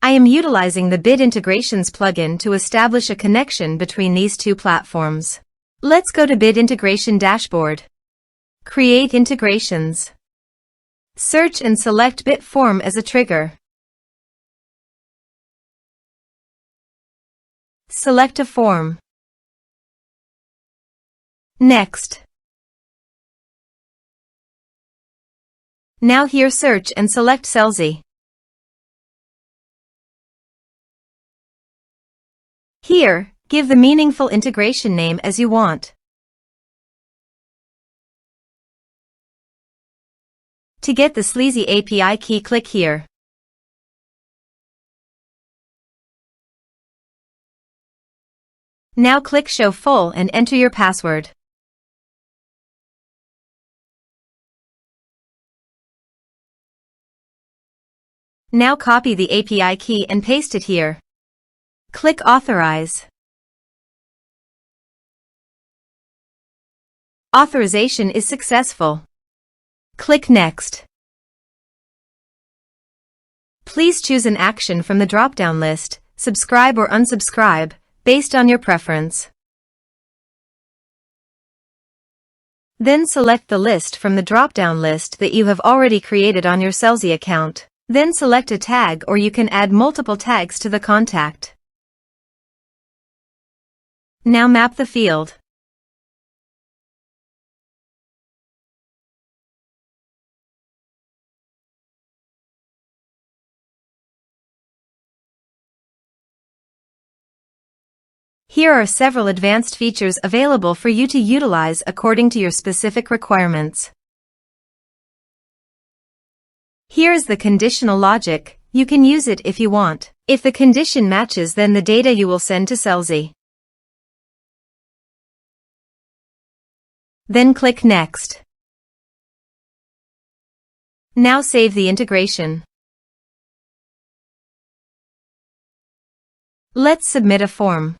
I am utilizing the Bit Integrations plugin to establish a connection between these two platforms. Let's go to Bit Integration Dashboard. Create integrations. Search and select Bit Form as a trigger. Select a form. Next. Now here search and select Selzy. Here, give the meaningful integration name as you want. To get the Selzy API key, click here. Now click Show Full and enter your password. Now copy the API key and paste it here. Click Authorize. Authorization is successful. Click Next. Please choose an action from the drop-down list, subscribe or unsubscribe, based on your preference. Then select the list from the drop-down list that you have already created on your Selzy account. Then select a tag, or you can add multiple tags to the contact. Now map the field. Here are several advanced features available for you to utilize according to your specific requirements. Here is the conditional logic. You can use it if you want. If the condition matches, then the data you will send to Selzy. Then click Next. Now save the integration. Let's submit a form.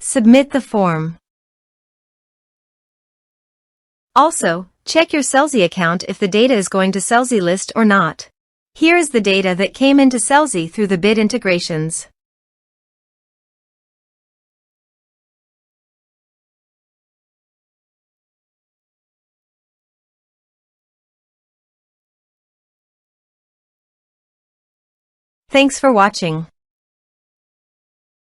Submit the form. Also, check your Selzy account if the data is going to Selzy list or not. Here is the data that came into Selzy through the Bit Integrations. Thanks for watching.